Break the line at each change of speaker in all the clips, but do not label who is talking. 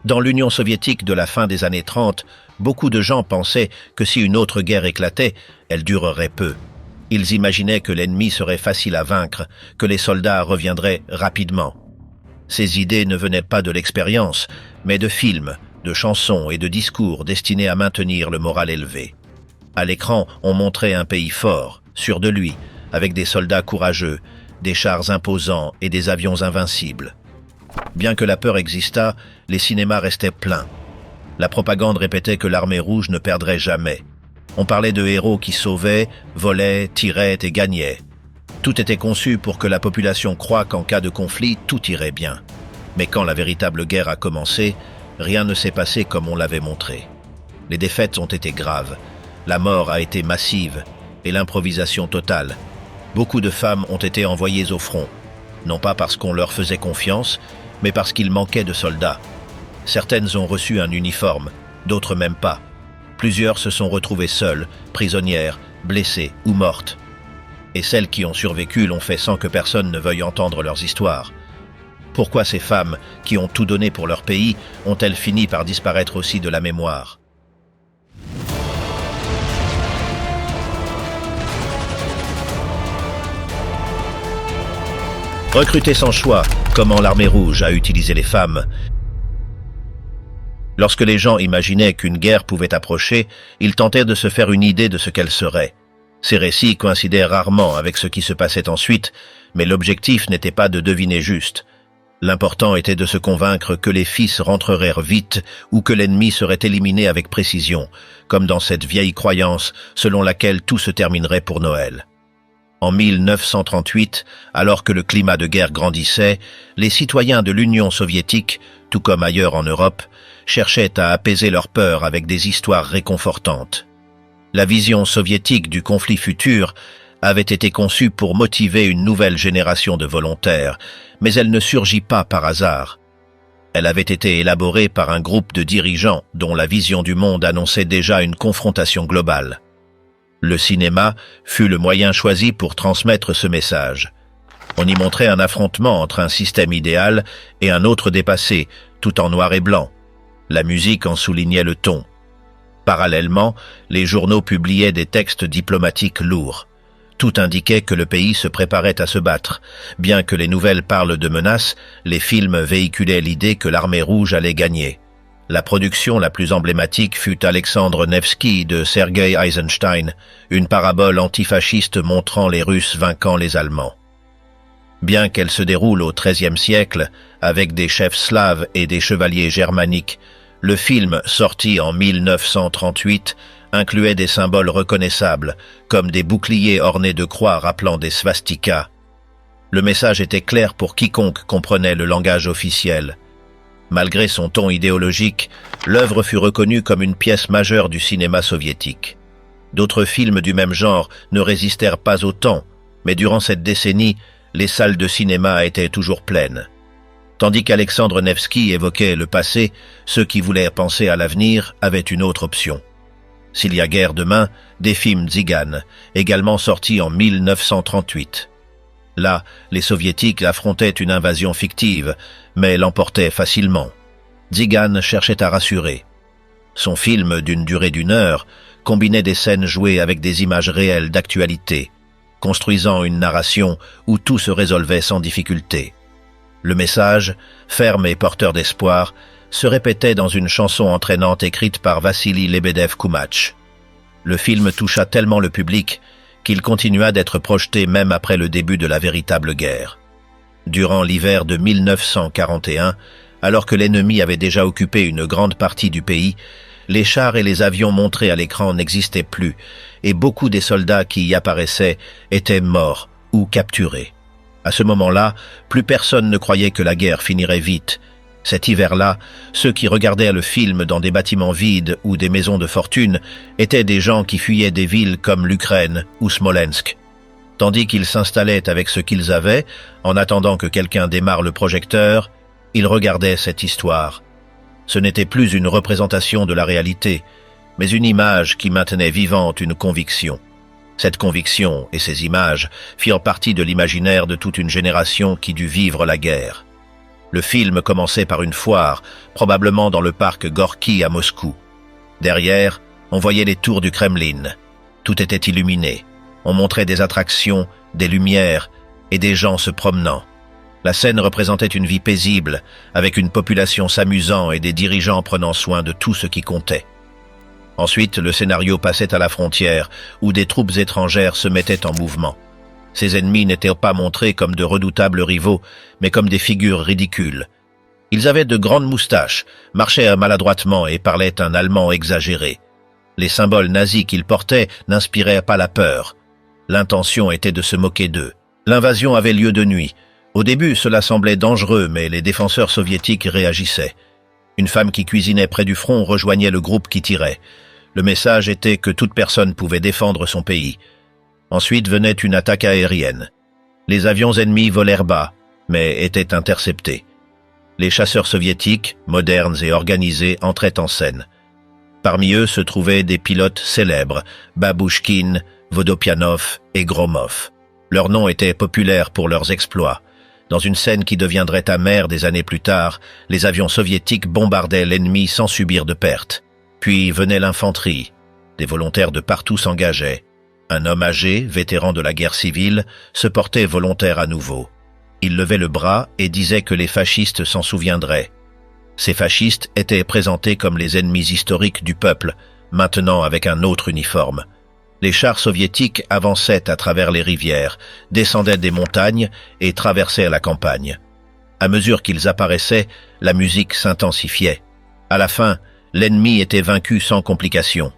Dans l'Union soviétique de la fin des années 30, beaucoup de gens pensaient que si une autre guerre éclatait, elle durerait peu. Ils imaginaient que l'ennemi serait facile à vaincre, que les soldats reviendraient rapidement. Ces idées ne venaient pas de l'expérience, mais de films, de chansons et de discours destinés à maintenir le moral élevé. À l'écran, on montrait un pays fort, sûr de lui, avec des soldats courageux, des chars imposants et des avions invincibles. Bien que la peur existât, les cinémas restaient pleins. La propagande répétait que l'armée rouge ne perdrait jamais. On parlait de héros qui sauvaient, volaient, tiraient et gagnaient. Tout était conçu pour que la population croie qu'en cas de conflit, tout irait bien. Mais quand la véritable guerre a commencé, rien ne s'est passé comme on l'avait montré. Les défaites ont été graves, la mort a été massive et l'improvisation totale. Beaucoup de femmes ont été envoyées au front, non pas parce qu'on leur faisait confiance, mais parce qu'il manquait de soldats. Certaines ont reçu un uniforme, d'autres même pas. Plusieurs se sont retrouvées seules, prisonnières, blessées ou mortes. Et celles qui ont survécu l'ont fait sans que personne ne veuille entendre leurs histoires. Pourquoi ces femmes, qui ont tout donné pour leur pays, ont-elles fini par disparaître aussi de la mémoire ? Recruter sans choix, comment l'armée rouge a utilisé les femmes. Lorsque les gens imaginaient qu'une guerre pouvait approcher, ils tentaient de se faire une idée de ce qu'elle serait. Ces récits coïncidaient rarement avec ce qui se passait ensuite, mais l'objectif n'était pas de deviner juste. L'important était de se convaincre que les fils rentreraient vite ou que l'ennemi serait éliminé avec précision, comme dans cette vieille croyance selon laquelle tout se terminerait pour Noël. En 1938, alors que le climat de guerre grandissait, les citoyens de l'Union soviétique, tout comme ailleurs en Europe, cherchaient à apaiser leur peur avec des histoires réconfortantes. La vision soviétique du conflit futur avait été conçue pour motiver une nouvelle génération de volontaires, mais elle ne surgit pas par hasard. Elle avait été élaborée par un groupe de dirigeants dont la vision du monde annonçait déjà une confrontation globale. Le cinéma fut le moyen choisi pour transmettre ce message. On y montrait un affrontement entre un système idéal et un autre dépassé, tout en noir et blanc. La musique en soulignait le ton. Parallèlement, les journaux publiaient des textes diplomatiques lourds. Tout indiquait que le pays se préparait à se battre. Bien que les nouvelles parlent de menaces, les films véhiculaient l'idée que l'armée rouge allait gagner. La production la plus emblématique fut Alexandre Nevsky de Sergei Eisenstein, une parabole antifasciste montrant les Russes vainquant les Allemands. Bien qu'elle se déroule au XIIIe siècle, avec des chefs slaves et des chevaliers germaniques, le film, sorti en 1938, incluait des symboles reconnaissables, comme des boucliers ornés de croix rappelant des svastikas. Le message était clair pour quiconque comprenait le langage officiel. Malgré son ton idéologique, l'œuvre fut reconnue comme une pièce majeure du cinéma soviétique. D'autres films du même genre ne résistèrent pas autant, mais durant cette décennie, les salles de cinéma étaient toujours pleines. Tandis qu'Alexandre Nevsky évoquait le passé, ceux qui voulaient penser à l'avenir avaient une autre option. S'il y a guerre demain, des films Tziganes, également sortis en 1938. Là, les soviétiques affrontaient une invasion fictive, mais l'emportaient facilement. Tziganes cherchait à rassurer. Son film, d'une durée d'1 heure, combinait des scènes jouées avec des images réelles d'actualité, construisant une narration où tout se résolvait sans difficulté. Le message, ferme et porteur d'espoir, se répétait dans une chanson entraînante écrite par Vassili Lebedev-Koumach. Le film toucha tellement le public qu'il continua d'être projeté même après le début de la véritable guerre. Durant l'hiver de 1941, alors que l'ennemi avait déjà occupé une grande partie du pays, les chars et les avions montrés à l'écran n'existaient plus, et beaucoup des soldats qui y apparaissaient étaient morts ou capturés. À ce moment-là, plus personne ne croyait que la guerre finirait vite. Cet hiver-là, ceux qui regardaient le film dans des bâtiments vides ou des maisons de fortune étaient des gens qui fuyaient des villes comme l'Ukraine ou Smolensk. Tandis qu'ils s'installaient avec ce qu'ils avaient, en attendant que quelqu'un démarre le projecteur, ils regardaient cette histoire. Ce n'était plus une représentation de la réalité, mais une image qui maintenait vivante une conviction. Cette conviction et ces images firent partie de l'imaginaire de toute une génération qui dut vivre la guerre. Le film commençait par une foire, probablement dans le parc Gorky à Moscou. Derrière, on voyait les tours du Kremlin. Tout était illuminé. On montrait des attractions, des lumières et des gens se promenant. La scène représentait une vie paisible, avec une population s'amusant et des dirigeants prenant soin de tout ce qui comptait. Ensuite, le scénario passait à la frontière, où des troupes étrangères se mettaient en mouvement. Ces ennemis n'étaient pas montrés comme de redoutables rivaux, mais comme des figures ridicules. Ils avaient de grandes moustaches, marchaient maladroitement et parlaient un allemand exagéré. Les symboles nazis qu'ils portaient n'inspiraient pas la peur. L'intention était de se moquer d'eux. L'invasion avait lieu de nuit. Au début, cela semblait dangereux, mais les défenseurs soviétiques réagissaient. Une femme qui cuisinait près du front rejoignait le groupe qui tirait. Le message était que toute personne pouvait défendre son pays. Ensuite venait une attaque aérienne. Les avions ennemis volèrent bas, mais étaient interceptés. Les chasseurs soviétiques, modernes et organisés, entraient en scène. Parmi eux se trouvaient des pilotes célèbres, Babouchkine, Vodopianov et Gromov. Leurs noms étaient populaires pour leurs exploits. Dans une scène qui deviendrait amère des années plus tard, les avions soviétiques bombardaient l'ennemi sans subir de pertes. Puis venait l'infanterie. Des volontaires de partout s'engageaient. Un homme âgé, vétéran de la guerre civile, se portait volontaire à nouveau. Il levait le bras et disait que les fascistes s'en souviendraient. Ces fascistes étaient présentés comme les ennemis historiques du peuple, maintenant avec un autre uniforme. Les chars soviétiques avançaient à travers les rivières, descendaient des montagnes et traversaient la campagne. À mesure qu'ils apparaissaient, la musique s'intensifiait. À la fin, l'ennemi était vaincu sans complication.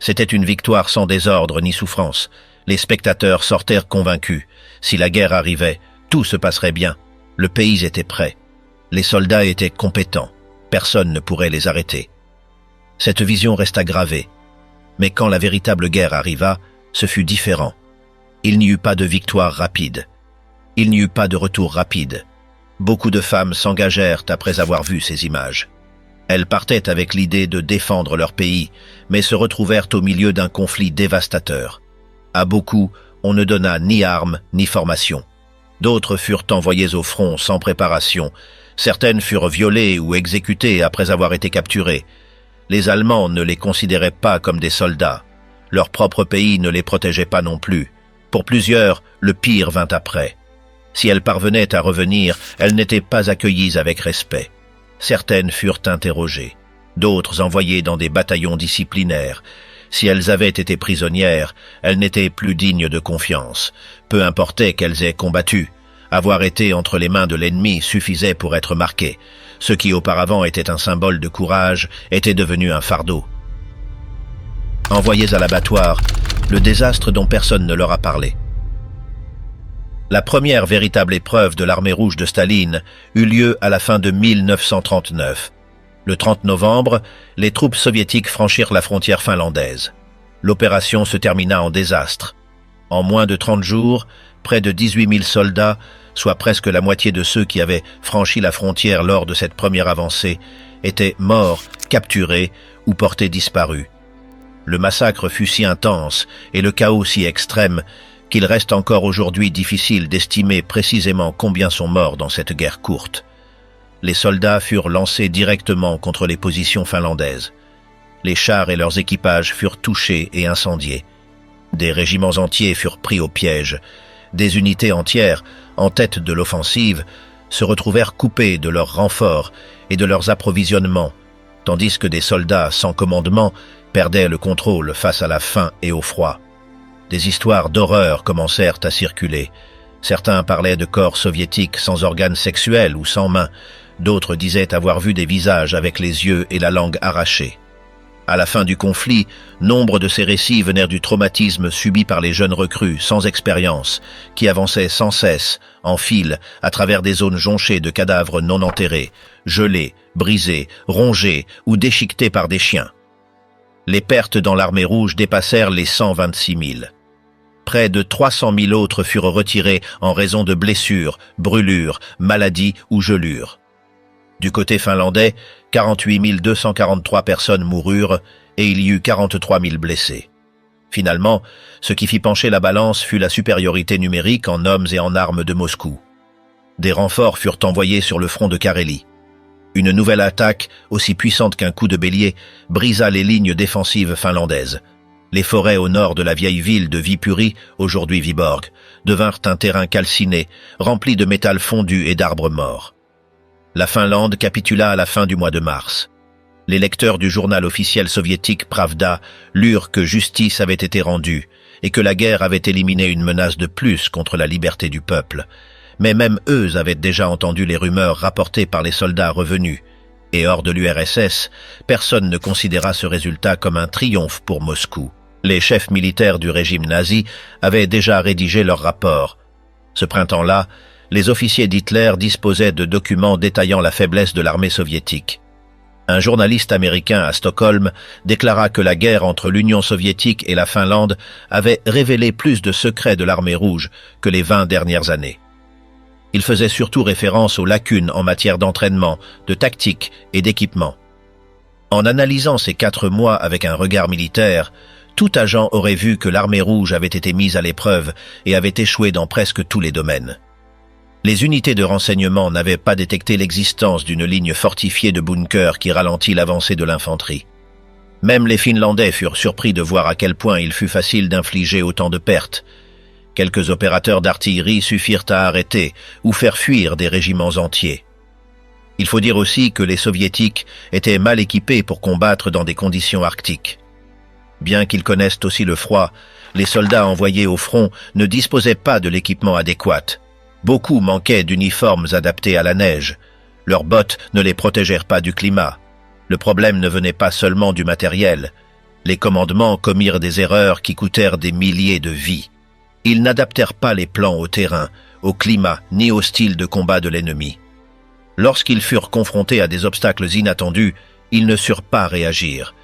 C'était une victoire sans désordre ni souffrance. Les spectateurs sortèrent convaincus. Si la guerre arrivait, tout se passerait bien. Le pays était prêt. Les soldats étaient compétents. Personne ne pourrait les arrêter. Cette vision resta gravée. Mais quand la véritable guerre arriva, ce fut différent. Il n'y eut pas de victoire rapide. Il n'y eut pas de retour rapide. Beaucoup de femmes s'engagèrent après avoir vu ces images. Elles partaient avec l'idée de défendre leur pays, mais se retrouvèrent au milieu d'un conflit dévastateur. À beaucoup, on ne donna ni armes ni formation. D'autres furent envoyées au front sans préparation. Certaines furent violées ou exécutées après avoir été capturées. Les Allemands ne les considéraient pas comme des soldats. Leur propre pays ne les protégeait pas non plus. Pour plusieurs, le pire vint après. Si elles parvenaient à revenir, elles n'étaient pas accueillies avec respect. Certaines furent interrogées, d'autres envoyées dans des bataillons disciplinaires. Si elles avaient été prisonnières, elles n'étaient plus dignes de confiance. Peu importait qu'elles aient combattu. Avoir été entre les mains de l'ennemi suffisait pour être marqué. Ce qui auparavant était un symbole de courage était devenu un fardeau. Envoyées à l'abattoir, le désastre dont personne ne leur a parlé. La première véritable épreuve de l'armée rouge de Staline eut lieu à la fin de 1939. Le 30 novembre, les troupes soviétiques franchirent la frontière finlandaise. L'opération se termina en désastre. En moins de 30 jours, près de 18 000 soldats, soit presque la moitié de ceux qui avaient franchi la frontière lors de cette première avancée, étaient morts, capturés ou portés disparus. Le massacre fut si intense et le chaos si extrême qu'il reste encore aujourd'hui difficile d'estimer précisément combien sont morts dans cette guerre courte. Les soldats furent lancés directement contre les positions finlandaises. Les chars et leurs équipages furent touchés et incendiés. Des régiments entiers furent pris au piège. Des unités entières, en tête de l'offensive, se retrouvèrent coupées de leurs renforts et de leurs approvisionnements, tandis que des soldats sans commandement perdaient le contrôle face à la faim et au froid. Des histoires d'horreur commencèrent à circuler. Certains parlaient de corps soviétiques sans organes sexuels ou sans mains. D'autres disaient avoir vu des visages avec les yeux et la langue arrachés. À la fin du conflit, nombre de ces récits venaient du traumatisme subi par les jeunes recrues sans expérience, qui avançaient sans cesse, en file, à travers des zones jonchées de cadavres non enterrés, gelés, brisés, rongés ou déchiquetés par des chiens. Les pertes dans l'armée rouge dépassèrent les 126 000. Près de 300 000 autres furent retirés en raison de blessures, brûlures, maladies ou gelures. Du côté finlandais, 48 243 personnes moururent et il y eut 43 000 blessés. Finalement, ce qui fit pencher la balance fut la supériorité numérique en hommes et en armes de Moscou. Des renforts furent envoyés sur le front de Carélie. Une nouvelle attaque, aussi puissante qu'un coup de bélier, brisa les lignes défensives finlandaises. Les forêts au nord de la vieille ville de Viipuri, aujourd'hui Viborg, devinrent un terrain calciné, rempli de métal fondu et d'arbres morts. La Finlande capitula à la fin du mois de mars. Les lecteurs du journal officiel soviétique Pravda lurent que justice avait été rendue et que la guerre avait éliminé une menace de plus contre la liberté du peuple. Mais même eux avaient déjà entendu les rumeurs rapportées par les soldats revenus. Et hors de l'URSS, personne ne considéra ce résultat comme un triomphe pour Moscou. Les chefs militaires du régime nazi avaient déjà rédigé leur rapport. Ce printemps-là, les officiers d'Hitler disposaient de documents détaillant la faiblesse de l'armée soviétique. Un journaliste américain à Stockholm déclara que la guerre entre l'Union soviétique et la Finlande avait révélé plus de secrets de l'armée rouge que les 20 dernières années. Il faisait surtout référence aux lacunes en matière d'entraînement, de tactique et d'équipement. En analysant ces 4 mois avec un regard militaire, tout agent aurait vu que l'armée rouge avait été mise à l'épreuve et avait échoué dans presque tous les domaines. Les unités de renseignement n'avaient pas détecté l'existence d'une ligne fortifiée de bunkers qui ralentit l'avancée de l'infanterie. Même les Finlandais furent surpris de voir à quel point il fut facile d'infliger autant de pertes. Quelques opérateurs d'artillerie suffirent à arrêter ou faire fuir des régiments entiers. Il faut dire aussi que les Soviétiques étaient mal équipés pour combattre dans des conditions arctiques. Bien qu'ils connaissent aussi le froid, les soldats envoyés au front ne disposaient pas de l'équipement adéquat. Beaucoup manquaient d'uniformes adaptés à la neige. Leurs bottes ne les protégèrent pas du climat. Le problème ne venait pas seulement du matériel. Les commandements commirent des erreurs qui coûtèrent des milliers de vies. Ils n'adaptèrent pas les plans au terrain, au climat, ni au style de combat de l'ennemi. Lorsqu'ils furent confrontés à des obstacles inattendus, ils ne surent pas réagir.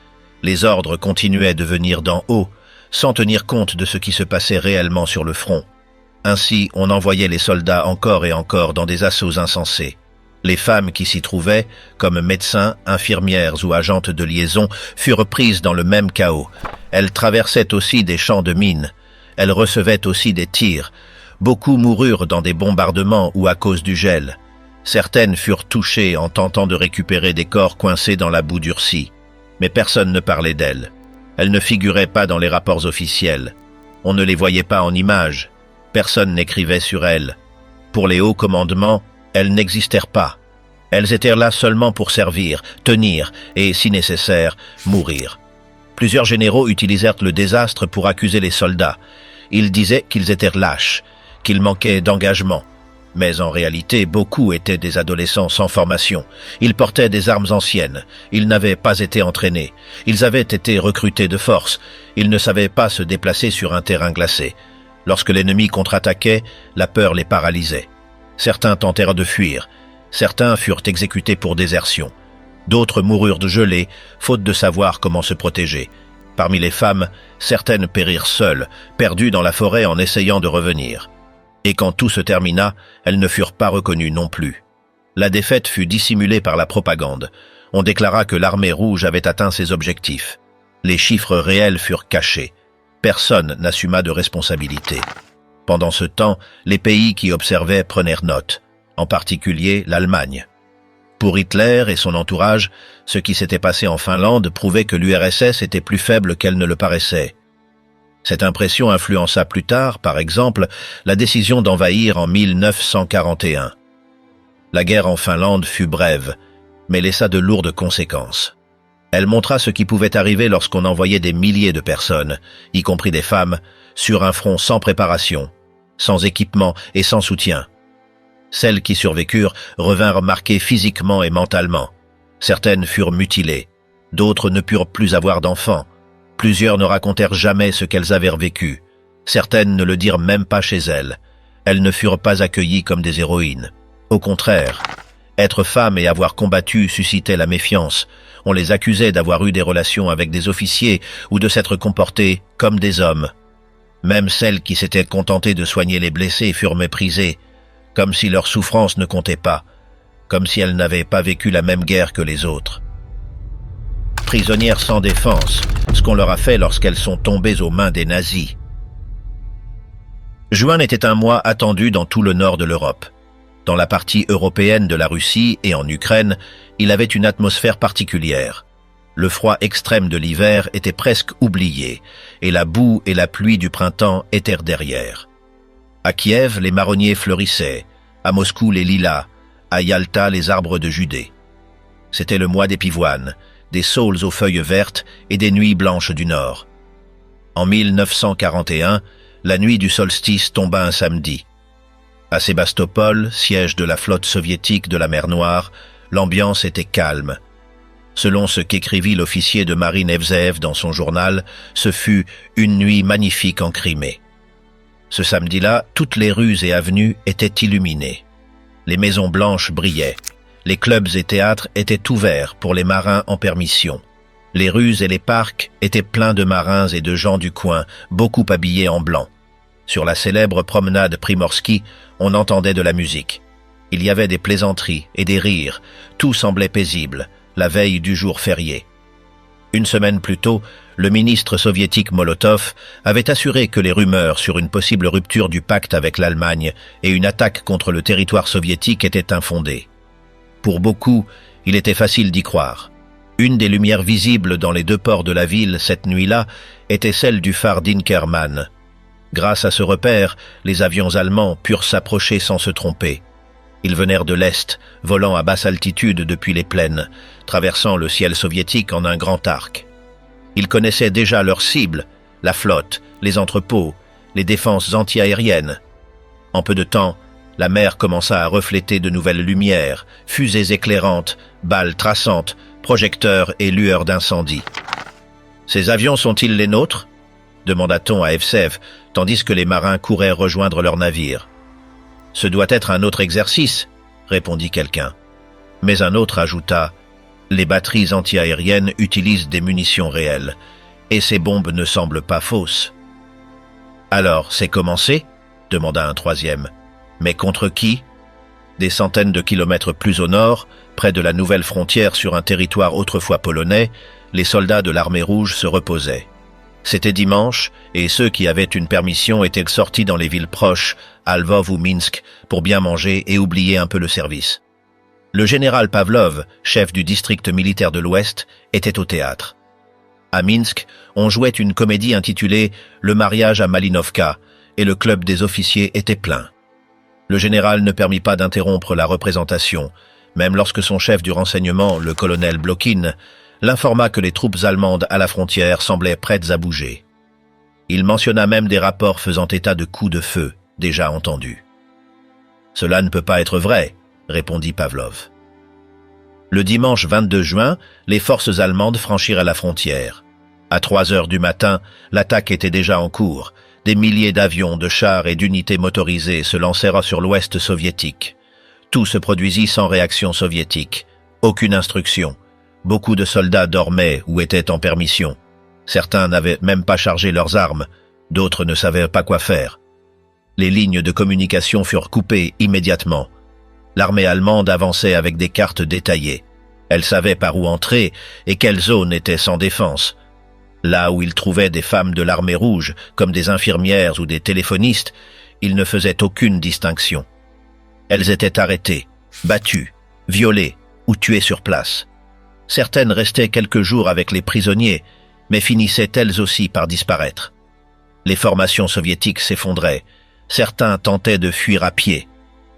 Les ordres continuaient de venir d'en haut, sans tenir compte de ce qui se passait réellement sur le front. Ainsi, on envoyait les soldats encore et encore dans des assauts insensés. Les femmes qui s'y trouvaient, comme médecins, infirmières ou agentes de liaison, furent prises dans le même chaos. Elles traversaient aussi des champs de mines. Elles recevaient aussi des tirs. Beaucoup moururent dans des bombardements ou à cause du gel. Certaines furent touchées en tentant de récupérer des corps coincés dans la boue durcie. Mais personne ne parlait d'elles. Elles ne figuraient pas dans les rapports officiels. On ne les voyait pas en images. Personne n'écrivait sur elles. Pour les hauts commandements, elles n'existèrent pas. Elles étaient là seulement pour servir, tenir et, si nécessaire, mourir. Plusieurs généraux utilisèrent le désastre pour accuser les soldats. Ils disaient qu'ils étaient lâches, qu'ils manquaient d'engagement. Mais en réalité, beaucoup étaient des adolescents sans formation. Ils portaient des armes anciennes. Ils n'avaient pas été entraînés. Ils avaient été recrutés de force. Ils ne savaient pas se déplacer sur un terrain glacé. Lorsque l'ennemi contre-attaquait, la peur les paralysait. Certains tentèrent de fuir. Certains furent exécutés pour désertion. D'autres moururent de gelée, faute de savoir comment se protéger. Parmi les femmes, certaines périrent seules, perdues dans la forêt en essayant de revenir. Et quand tout se termina, elles ne furent pas reconnues non plus. La défaite fut dissimulée par la propagande. On déclara que l'armée rouge avait atteint ses objectifs. Les chiffres réels furent cachés. Personne n'assuma de responsabilité. Pendant ce temps, les pays qui observaient prenèrent note, en particulier l'Allemagne. Pour Hitler et son entourage, ce qui s'était passé en Finlande prouvait que l'URSS était plus faible qu'elle ne le paraissait. Cette impression influença plus tard, par exemple, la décision d'envahir en 1941. La guerre en Finlande fut brève, mais laissa de lourdes conséquences. Elle montra ce qui pouvait arriver lorsqu'on envoyait des milliers de personnes, y compris des femmes, sur un front sans préparation, sans équipement et sans soutien. Celles qui survécurent revinrent marquées physiquement et mentalement. Certaines furent mutilées, d'autres ne purent plus avoir d'enfants. Plusieurs ne racontèrent jamais ce qu'elles avaient vécu. Certaines ne le dirent même pas chez elles. Elles ne furent pas accueillies comme des héroïnes. Au contraire, être femme et avoir combattu suscitait la méfiance. On les accusait d'avoir eu des relations avec des officiers ou de s'être comportées comme des hommes. Même celles qui s'étaient contentées de soigner les blessés furent méprisées, comme si leur souffrance ne comptait pas, comme si elles n'avaient pas vécu la même guerre que les autres. Prisonnières sans défense, ce qu'on leur a fait lorsqu'elles sont tombées aux mains des nazis. Juin était un mois attendu dans tout le nord de l'Europe. Dans la partie européenne de la Russie et en Ukraine, il avait une atmosphère particulière. Le froid extrême de l'hiver était presque oublié, et la boue et la pluie du printemps étaient derrière. À Kiev, les marronniers fleurissaient, à Moscou les lilas, à Yalta les arbres de Judée. C'était le mois des pivoines, des saules aux feuilles vertes et des nuits blanches du nord. En 1941, la nuit du solstice tomba un samedi. À Sébastopol, siège de la flotte soviétique de la mer Noire, l'ambiance était calme. Selon ce qu'écrivit l'officier de marine Evseev dans son journal, ce fut une nuit magnifique en Crimée. Ce samedi-là, toutes les rues et avenues étaient illuminées. Les maisons blanches brillaient. Les clubs et théâtres étaient ouverts pour les marins en permission. Les rues et les parcs étaient pleins de marins et de gens du coin, beaucoup habillés en blanc. Sur la célèbre promenade Primorsky, on entendait de la musique. Il y avait des plaisanteries et des rires, tout semblait paisible, la veille du jour férié. Une semaine plus tôt, le ministre soviétique Molotov avait assuré que les rumeurs sur une possible rupture du pacte avec l'Allemagne et une attaque contre le territoire soviétique étaient infondées. Pour beaucoup, il était facile d'y croire. Une des lumières visibles dans les deux ports de la ville cette nuit-là était celle du phare d'Inkerman. Grâce à ce repère, les avions allemands purent s'approcher sans se tromper. Ils venèrent de l'Est, volant à basse altitude depuis les plaines, traversant le ciel soviétique en un grand arc. Ils connaissaient déjà leurs cibles, la flotte, les entrepôts, les défenses antiaériennes. En peu de temps, la mer commença à refléter de nouvelles lumières, fusées éclairantes, balles traçantes, projecteurs et lueurs d'incendie. « Ces avions sont-ils les nôtres ?» demanda-t-on à Evseev, tandis que les marins couraient rejoindre leur navire. « Ce doit être un autre exercice, » répondit quelqu'un. Mais un autre ajouta « Les batteries antiaériennes utilisent des munitions réelles, et ces bombes ne semblent pas fausses. »« Alors, c'est commencé ?» demanda un troisième. « Mais contre qui ?» Des centaines de kilomètres plus au nord, près de la nouvelle frontière sur un territoire autrefois polonais, les soldats de l'armée rouge se reposaient. C'était dimanche, et ceux qui avaient une permission étaient sortis dans les villes proches, à Lvov ou Minsk, pour bien manger et oublier un peu le service. Le général Pavlov, chef du district militaire de l'Ouest, était au théâtre. À Minsk, on jouait une comédie intitulée « Le mariage à Malinovka » et le club des officiers était plein. Le général ne permit pas d'interrompre la représentation, même lorsque son chef du renseignement, le colonel Blokin, l'informa que les troupes allemandes à la frontière semblaient prêtes à bouger. Il mentionna même des rapports faisant état de coups de feu, déjà entendus. « Cela ne peut pas être vrai », répondit Pavlov. Le dimanche 22 juin, les forces allemandes franchirent la frontière. À 3 heures du matin, l'attaque était déjà en cours. Des milliers d'avions, de chars et d'unités motorisées se lancèrent sur l'ouest soviétique. Tout se produisit sans réaction soviétique. Aucune instruction. Beaucoup de soldats dormaient ou étaient en permission. Certains n'avaient même pas chargé leurs armes. D'autres ne savaient pas quoi faire. Les lignes de communication furent coupées immédiatement. L'armée allemande avançait avec des cartes détaillées. Elle savait par où entrer et quelle zone était sans défense. Là où ils trouvaient des femmes de l'armée rouge, comme des infirmières ou des téléphonistes, ils ne faisaient aucune distinction. Elles étaient arrêtées, battues, violées ou tuées sur place. Certaines restaient quelques jours avec les prisonniers, mais finissaient elles aussi par disparaître. Les formations soviétiques s'effondraient. Certains tentaient de fuir à pied.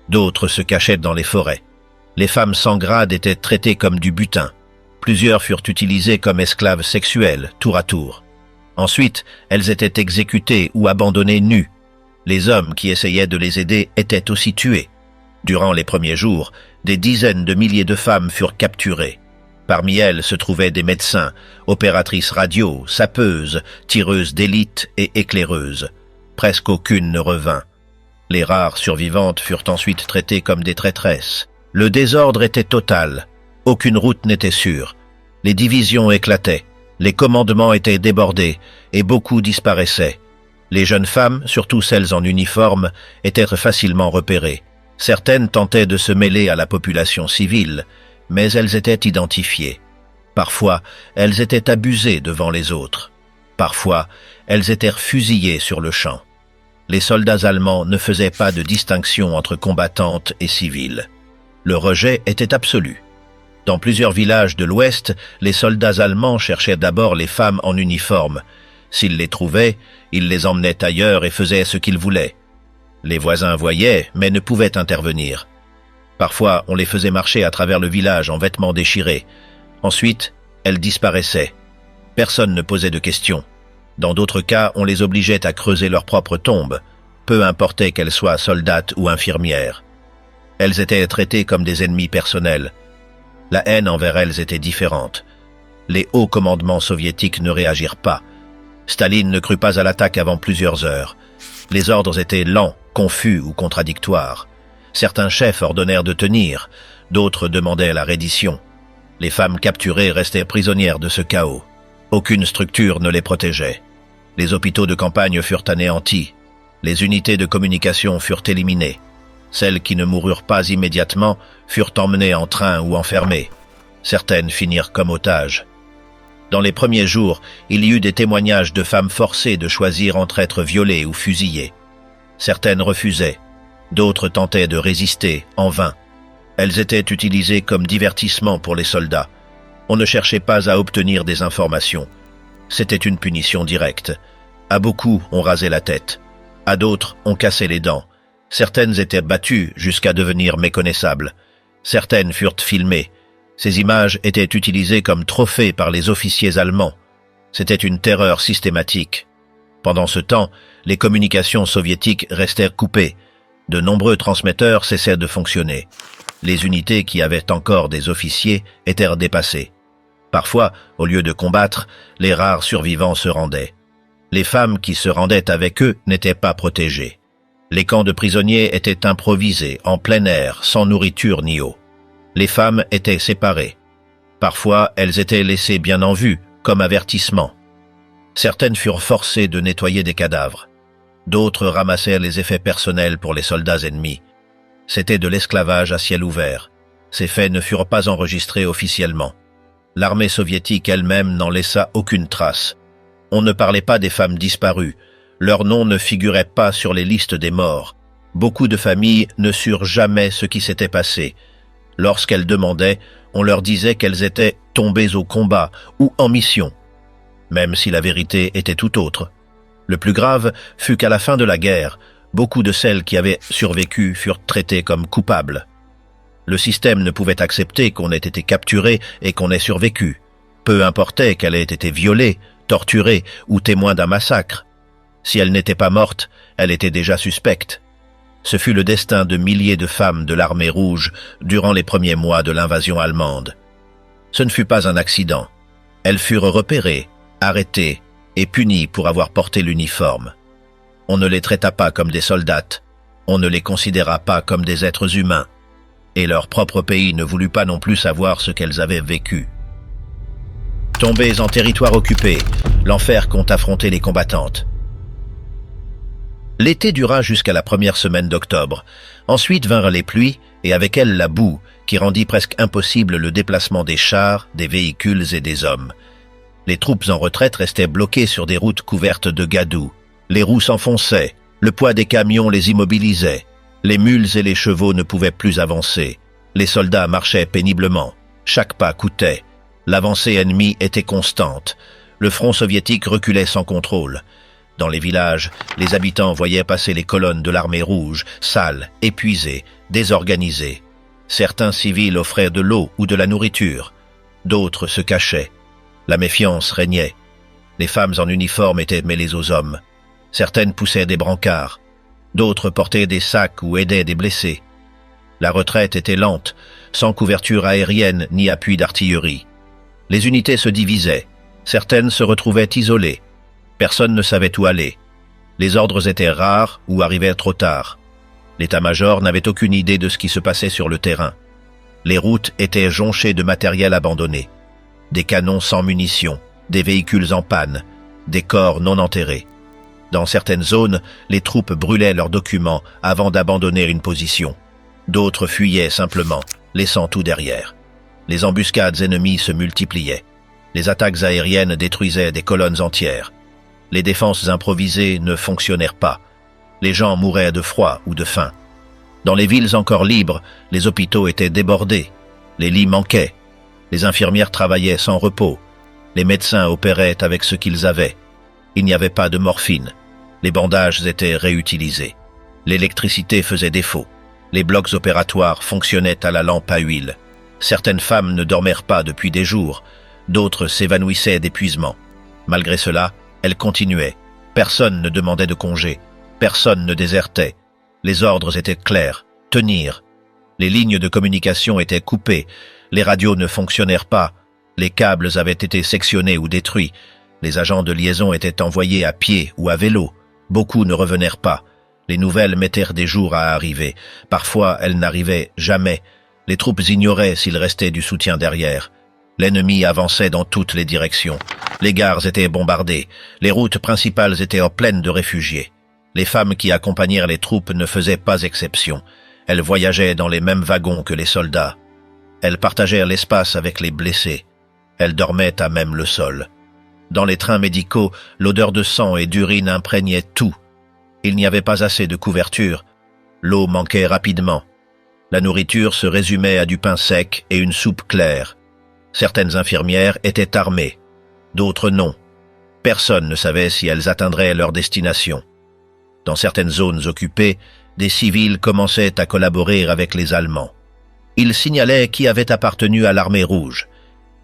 D'autres se cachaient dans les forêts. Les femmes sans grade étaient traitées comme du butin. Plusieurs furent utilisées comme esclaves sexuelles, tour à tour. Ensuite, elles étaient exécutées ou abandonnées nues. Les hommes qui essayaient de les aider étaient aussi tués. Durant les premiers jours, des dizaines de milliers de femmes furent capturées. Parmi elles se trouvaient des médecins, opératrices radio, sapeuses, tireuses d'élite et éclaireuses. Presque aucune ne revint. Les rares survivantes furent ensuite traitées comme des traîtresses. Le désordre était total. Aucune route n'était sûre. Les divisions éclataient. Les commandements étaient débordés et beaucoup disparaissaient. Les jeunes femmes, surtout celles en uniforme, étaient facilement repérées. Certaines tentaient de se mêler à la population civile, mais elles étaient identifiées. Parfois, elles étaient abusées devant les autres. Parfois, elles étaient fusillées sur le champ. Les soldats allemands ne faisaient pas de distinction entre combattantes et civiles. Le rejet était absolu. Dans plusieurs villages de l'Ouest, les soldats allemands cherchaient d'abord les femmes en uniforme. S'ils les trouvaient, ils les emmenaient ailleurs et faisaient ce qu'ils voulaient. Les voisins voyaient, mais ne pouvaient intervenir. Parfois, on les faisait marcher à travers le village en vêtements déchirés. Ensuite, elles disparaissaient. Personne ne posait de questions. Dans d'autres cas, on les obligeait à creuser leur propre tombe, peu importait qu'elles soient soldates ou infirmières. Elles étaient traitées comme des ennemis personnels. La haine envers elles était différente. Les hauts commandements soviétiques ne réagirent pas. Staline ne crut pas à l'attaque avant plusieurs heures. Les ordres étaient lents, confus ou contradictoires. Certains chefs ordonnèrent de tenir, d'autres demandaient la reddition. Les femmes capturées restaient prisonnières de ce chaos. Aucune structure ne les protégeait. Les hôpitaux de campagne furent anéantis. Les unités de communication furent éliminées. Celles qui ne moururent pas immédiatement furent emmenées en train ou enfermées. Certaines finirent comme otages. Dans les premiers jours, il y eut des témoignages de femmes forcées de choisir entre être violées ou fusillées. Certaines refusaient. D'autres tentaient de résister, en vain. Elles étaient utilisées comme divertissement pour les soldats. On ne cherchait pas à obtenir des informations. C'était une punition directe. À beaucoup, on rasait la tête. À d'autres, on cassait les dents. Certaines étaient battues jusqu'à devenir méconnaissables. Certaines furent filmées. Ces images étaient utilisées comme trophées par les officiers allemands. C'était une terreur systématique. Pendant ce temps, les communications soviétiques restèrent coupées. De nombreux transmetteurs cessèrent de fonctionner. Les unités qui avaient encore des officiers étaient dépassées. Parfois, au lieu de combattre, les rares survivants se rendaient. Les femmes qui se rendaient avec eux n'étaient pas protégées. Les camps de prisonniers étaient improvisés, en plein air, sans nourriture ni eau. Les femmes étaient séparées. Parfois, elles étaient laissées bien en vue, comme avertissement. Certaines furent forcées de nettoyer des cadavres. D'autres ramassèrent les effets personnels pour les soldats ennemis. C'était de l'esclavage à ciel ouvert. Ces faits ne furent pas enregistrés officiellement. L'armée soviétique elle-même n'en laissa aucune trace. On ne parlait pas des femmes disparues. Leurs noms ne figuraient pas sur les listes des morts. Beaucoup de familles ne surent jamais ce qui s'était passé. Lorsqu'elles demandaient, on leur disait qu'elles étaient tombées au combat ou en mission, même si la vérité était tout autre. Le plus grave fut qu'à la fin de la guerre, beaucoup de celles qui avaient survécu furent traitées comme coupables. Le système ne pouvait accepter qu'on ait été capturé et qu'on ait survécu. Peu importait qu'elle ait été violée, torturée ou témoin d'un massacre. Si elle n'était pas morte, elle était déjà suspecte. Ce fut le destin de milliers de femmes de l'armée rouge durant les premiers mois de l'invasion allemande. Ce ne fut pas un accident. Elles furent repérées, arrêtées et punies pour avoir porté l'uniforme. On ne les traita pas comme des soldates, on ne les considéra pas comme des êtres humains, et leur propre pays ne voulut pas non plus savoir ce qu'elles avaient vécu. Tombées en territoire occupé, l'enfer qu'ont affronté les combattantes. L'été dura jusqu'à la première semaine d'octobre. Ensuite vinrent les pluies et avec elles la boue, qui rendit presque impossible le déplacement des chars, des véhicules et des hommes. Les troupes en retraite restaient bloquées sur des routes couvertes de gadou. Les roues s'enfonçaient, le poids des camions les immobilisait. Les mules et les chevaux ne pouvaient plus avancer. Les soldats marchaient péniblement. Chaque pas coûtait. L'avancée ennemie était constante. Le front soviétique reculait sans contrôle. Dans les villages, les habitants voyaient passer les colonnes de l'armée rouge, sales, épuisées, désorganisées. Certains civils offraient de l'eau ou de la nourriture. D'autres se cachaient. La méfiance régnait. Les femmes en uniforme étaient mêlées aux hommes. Certaines poussaient des brancards. D'autres portaient des sacs ou aidaient des blessés. La retraite était lente, sans couverture aérienne ni appui d'artillerie. Les unités se divisaient. Certaines se retrouvaient isolées. Personne ne savait où aller. Les ordres étaient rares ou arrivaient trop tard. L'état-major n'avait aucune idée de ce qui se passait sur le terrain. Les routes étaient jonchées de matériel abandonné. Des canons sans munitions, des véhicules en panne, des corps non enterrés. Dans certaines zones, les troupes brûlaient leurs documents avant d'abandonner une position. D'autres fuyaient simplement, laissant tout derrière. Les embuscades ennemies se multipliaient. Les attaques aériennes détruisaient des colonnes entières. Les défenses improvisées ne fonctionnèrent pas. Les gens mouraient de froid ou de faim. Dans les villes encore libres, les hôpitaux étaient débordés. Les lits manquaient. Les infirmières travaillaient sans repos. Les médecins opéraient avec ce qu'ils avaient. Il n'y avait pas de morphine. Les bandages étaient réutilisés. L'électricité faisait défaut. Les blocs opératoires fonctionnaient à la lampe à huile. Certaines femmes ne dormirent pas depuis des jours. D'autres s'évanouissaient d'épuisement. Malgré cela, elles continuaient. Personne ne demandait de congé. Personne ne désertait. Les ordres étaient clairs. Tenir. Les lignes de communication étaient coupées. Les radios ne fonctionnèrent pas. Les câbles avaient été sectionnés ou détruits. Les agents de liaison étaient envoyés à pied ou à vélo. Beaucoup ne revenèrent pas. Les nouvelles mettèrent des jours à arriver. Parfois, elles n'arrivaient jamais. Les troupes ignoraient s'il restait du soutien derrière. L'ennemi avançait dans toutes les directions. Les gares étaient bombardées. Les routes principales étaient pleines de réfugiés. Les femmes qui accompagnèrent les troupes ne faisaient pas exception. Elles voyageaient dans les mêmes wagons que les soldats. Elles partagèrent l'espace avec les blessés. Elles dormaient à même le sol. Dans les trains médicaux, l'odeur de sang et d'urine imprégnait tout. Il n'y avait pas assez de couverture. L'eau manquait rapidement. La nourriture se résumait à du pain sec et une soupe claire. Certaines infirmières étaient armées, d'autres non. Personne ne savait si elles atteindraient leur destination. Dans certaines zones occupées, des civils commençaient à collaborer avec les Allemands. Ils signalaient qui avait appartenu à l'armée rouge.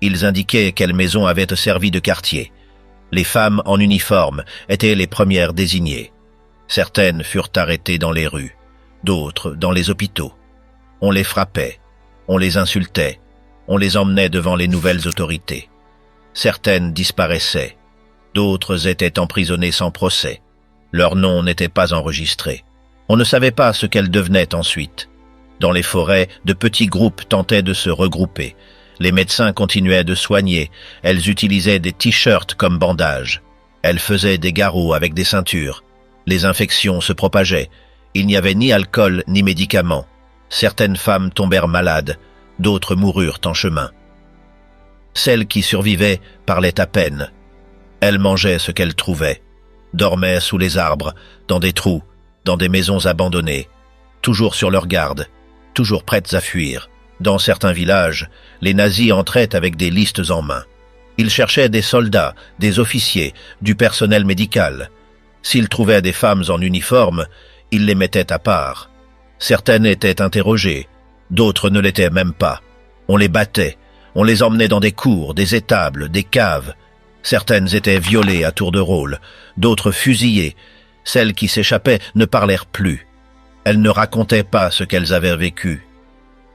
Ils indiquaient quelle maison avait servi de quartier. Les femmes en uniforme étaient les premières désignées. Certaines furent arrêtées dans les rues, d'autres dans les hôpitaux. On les frappait, on les insultait, on les emmenait devant les nouvelles autorités. Certaines disparaissaient, d'autres étaient emprisonnées sans procès. Leurs noms n'étaient pas enregistrés. On ne savait pas ce qu'elles devenaient ensuite. Dans les forêts, de petits groupes tentaient de se regrouper. Les médecins continuaient de soigner. Elles utilisaient des t-shirts comme bandages. Elles faisaient des garrots avec des ceintures. Les infections se propageaient. Il n'y avait ni alcool ni médicaments. Certaines femmes tombèrent malades, d'autres moururent en chemin. Celles qui survivaient parlaient à peine. Elles mangeaient ce qu'elles trouvaient, dormaient sous les arbres, dans des trous, dans des maisons abandonnées, toujours sur leur garde, toujours prêtes à fuir. Dans certains villages, les nazis entraient avec des listes en main. Ils cherchaient des soldats, des officiers, du personnel médical. S'ils trouvaient des femmes en uniforme, ils les mettaient à part. Certaines étaient interrogées, d'autres ne l'étaient même pas. On les battait, on les emmenait dans des cours, des étables, des caves. Certaines étaient violées à tour de rôle, d'autres fusillées. Celles qui s'échappaient ne parlèrent plus. Elles ne racontaient pas ce qu'elles avaient vécu.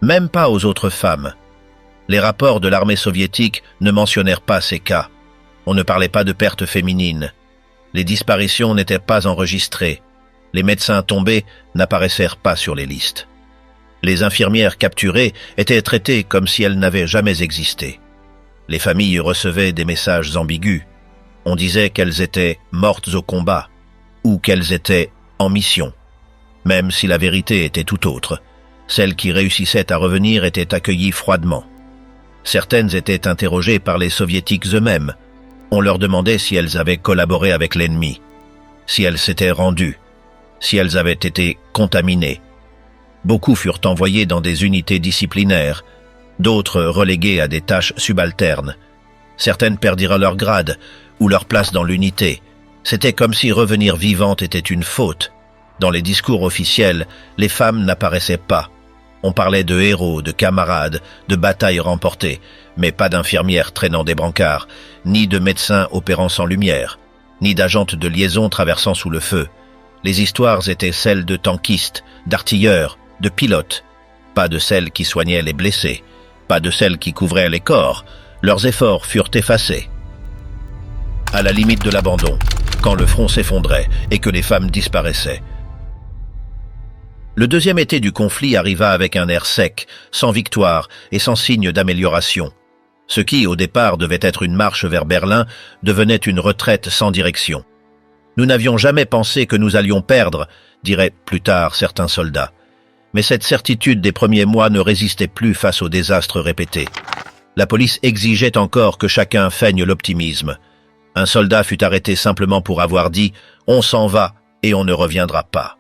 Même pas aux autres femmes. Les rapports de l'armée soviétique ne mentionnèrent pas ces cas. On ne parlait pas de pertes féminines. Les disparitions n'étaient pas enregistrées. Les médecins tombés n'apparaissèrent pas sur les listes. Les infirmières capturées étaient traitées comme si elles n'avaient jamais existé. Les familles recevaient des messages ambigus. On disait qu'elles étaient mortes au combat ou qu'elles étaient en mission. Même si la vérité était tout autre, celles qui réussissaient à revenir étaient accueillies froidement. Certaines étaient interrogées par les soviétiques eux-mêmes. On leur demandait si elles avaient collaboré avec l'ennemi, si elles s'étaient rendues, si elles avaient été contaminées. Beaucoup furent envoyés dans des unités disciplinaires, d'autres relégués à des tâches subalternes. Certaines perdirent leur grade ou leur place dans l'unité. C'était comme si revenir vivante était une faute. Dans les discours officiels, les femmes n'apparaissaient pas. On parlait de héros, de camarades, de batailles remportées, mais pas d'infirmières traînant des brancards, ni de médecins opérant sans lumière, ni d'agentes de liaison traversant sous le feu. Les histoires étaient celles de tankistes, d'artilleurs, de pilotes, pas de celles qui soignaient les blessés, pas de celles qui couvraient les corps. Leurs efforts furent effacés. À la limite de l'abandon, quand le front s'effondrait et que les femmes disparaissaient. Le deuxième été du conflit arriva avec un air sec, sans victoire et sans signe d'amélioration. Ce qui, au départ, devait être une marche vers Berlin, devenait une retraite sans direction. Nous n'avions jamais pensé que nous allions perdre, diraient plus tard certains soldats. Mais cette certitude des premiers mois ne résistait plus face aux désastres répétés. La police exigeait encore que chacun feigne l'optimisme. Un soldat fut arrêté simplement pour avoir dit « on s'en va » et on ne reviendra pas.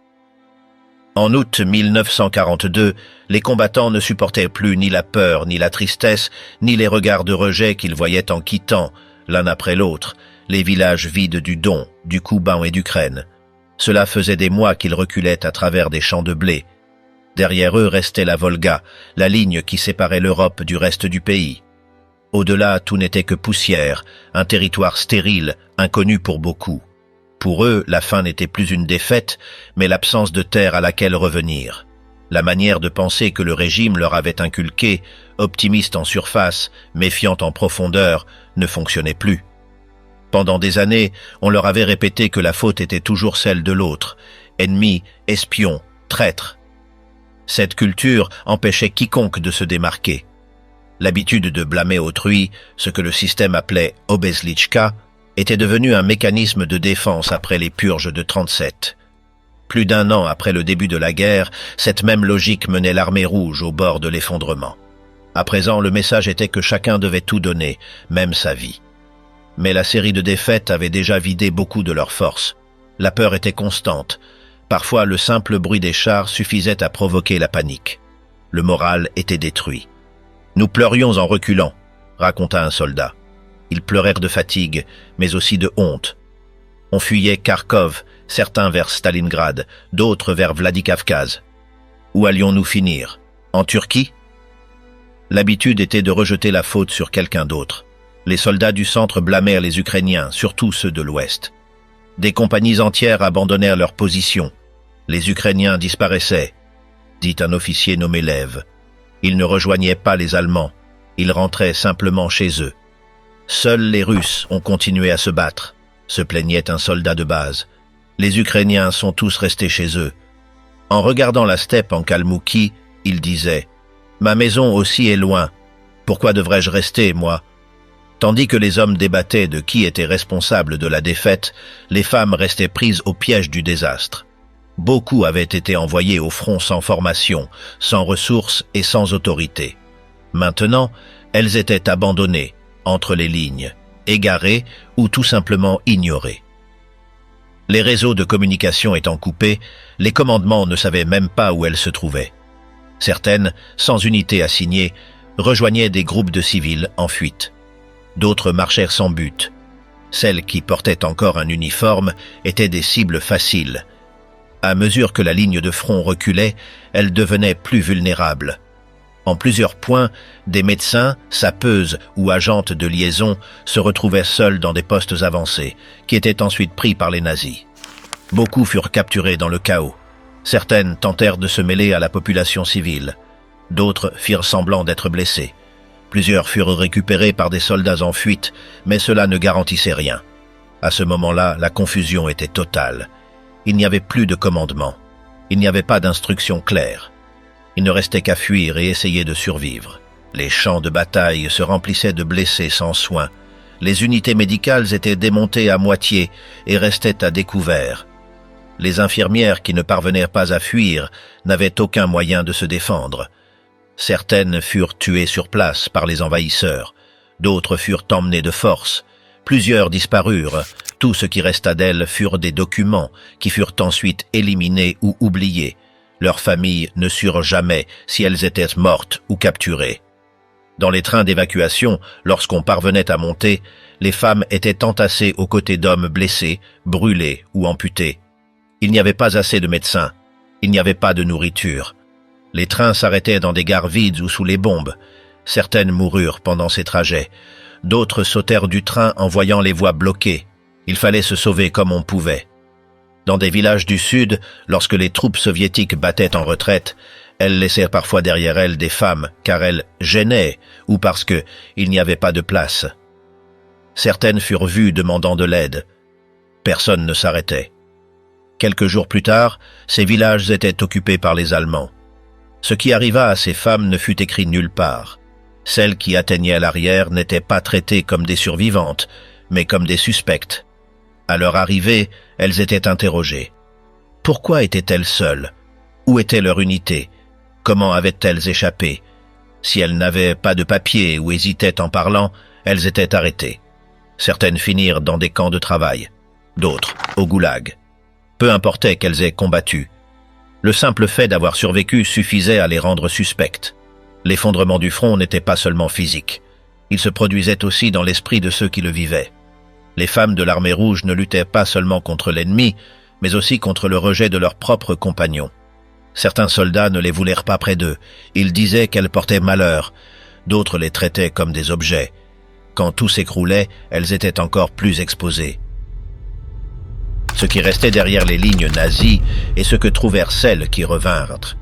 En août 1942, les combattants ne supportaient plus ni la peur, ni la tristesse, ni les regards de rejet qu'ils voyaient en quittant, l'un après l'autre, les villages vides du Don, du Kouban et d'Ukraine. Cela faisait des mois qu'ils reculaient à travers des champs de blé. Derrière eux restait la Volga, la ligne qui séparait l'Europe du reste du pays. Au-delà, tout n'était que poussière, un territoire stérile, inconnu pour beaucoup. Pour eux, la faim n'était plus une défaite, mais l'absence de terre à laquelle revenir. La manière de penser que le régime leur avait inculquée, optimiste en surface, méfiante en profondeur, ne fonctionnait plus. Pendant des années, on leur avait répété que la faute était toujours celle de l'autre, ennemi, espion, traître. Cette culture empêchait quiconque de se démarquer. L'habitude de blâmer autrui, ce que le système appelait « obezlichka », était devenu un mécanisme de défense après les purges de 37. Plus d'un an après le début de la guerre, cette même logique menait l'armée rouge au bord de l'effondrement. À présent, le message était que chacun devait tout donner, même sa vie. Mais la série de défaites avait déjà vidé beaucoup de leurs forces. La peur était constante. Parfois, le simple bruit des chars suffisait à provoquer la panique. Le moral était détruit. « Nous pleurions en reculant », raconta un soldat. Ils pleurèrent de fatigue, mais aussi de honte. On fuyait Kharkov, certains vers Stalingrad, d'autres vers Vladikavkaz. Où allions-nous finir? En Turquie? L'habitude était de rejeter la faute sur quelqu'un d'autre. Les soldats du centre blâmèrent les Ukrainiens, surtout ceux de l'Ouest. Des compagnies entières abandonnèrent leur position. Les Ukrainiens disparaissaient, dit un officier nommé Lev. Ils ne rejoignaient pas les Allemands, ils rentraient simplement chez eux. Seuls les Russes ont continué à se battre, se plaignait un soldat de base. Les Ukrainiens sont tous restés chez eux. En regardant la steppe en Kalmoukie, il disait « Ma maison aussi est loin. Pourquoi devrais-je rester, moi ?» Tandis que les hommes débattaient de qui était responsable de la défaite, les femmes restaient prises au piège du désastre. Beaucoup avaient été envoyés au front sans formation, sans ressources et sans autorité. Maintenant, elles étaient abandonnées, entre les lignes, égarées ou tout simplement ignorées. Les réseaux de communication étant coupés, les commandements ne savaient même pas où elles se trouvaient. Certaines, sans unité assignée, rejoignaient des groupes de civils en fuite. D'autres marchèrent sans but. Celles qui portaient encore un uniforme étaient des cibles faciles. À mesure que la ligne de front reculait, elles devenaient plus vulnérables. En plusieurs points, des médecins, sapeuses ou agentes de liaison se retrouvaient seuls dans des postes avancés, qui étaient ensuite pris par les nazis. Beaucoup furent capturés dans le chaos. Certaines tentèrent de se mêler à la population civile. D'autres firent semblant d'être blessés. Plusieurs furent récupérés par des soldats en fuite, mais cela ne garantissait rien. À ce moment-là, la confusion était totale. Il n'y avait plus de commandement. Il n'y avait pas d'instructions claires. Il ne restait qu'à fuir et essayer de survivre. Les champs de bataille se remplissaient de blessés sans soins. Les unités médicales étaient démontées à moitié et restaient à découvert. Les infirmières qui ne parvenaient pas à fuir n'avaient aucun moyen de se défendre. Certaines furent tuées sur place par les envahisseurs. D'autres furent emmenées de force. Plusieurs disparurent. Tout ce qui resta d'elles furent des documents qui furent ensuite éliminés ou oubliés. Leurs familles ne surent jamais si elles étaient mortes ou capturées. Dans les trains d'évacuation, lorsqu'on parvenait à monter, les femmes étaient entassées aux côtés d'hommes blessés, brûlés ou amputés. Il n'y avait pas assez de médecins. Il n'y avait pas de nourriture. Les trains s'arrêtaient dans des gares vides ou sous les bombes. Certaines moururent pendant ces trajets. D'autres sautèrent du train en voyant les voies bloquées. Il fallait se sauver comme on pouvait. Dans des villages du Sud, lorsque les troupes soviétiques battaient en retraite, elles laissaient parfois derrière elles des femmes, car elles gênaient ou parce que il n'y avait pas de place. Certaines furent vues demandant de l'aide. Personne ne s'arrêtait. Quelques jours plus tard, ces villages étaient occupés par les Allemands. Ce qui arriva à ces femmes ne fut écrit nulle part. Celles qui atteignaient l'arrière n'étaient pas traitées comme des survivantes, mais comme des suspectes. À leur arrivée, elles étaient interrogées. Pourquoi étaient-elles seules? Où était leur unité? Comment avaient-elles échappé? Si elles n'avaient pas de papier ou hésitaient en parlant, elles étaient arrêtées. Certaines finirent dans des camps de travail, d'autres au goulag. Peu importait qu'elles aient combattu. Le simple fait d'avoir survécu suffisait à les rendre suspectes. L'effondrement du front n'était pas seulement physique. Il se produisait aussi dans l'esprit de ceux qui le vivaient. Les femmes de l'armée rouge ne luttaient pas seulement contre l'ennemi, mais aussi contre le rejet de leurs propres compagnons. Certains soldats ne les voulèrent pas près d'eux. Ils disaient qu'elles portaient malheur. D'autres les traitaient comme des objets. Quand tout s'écroulait, elles étaient encore plus exposées. Ce qui restait derrière les lignes nazies et ce que trouvèrent celles qui revinrent.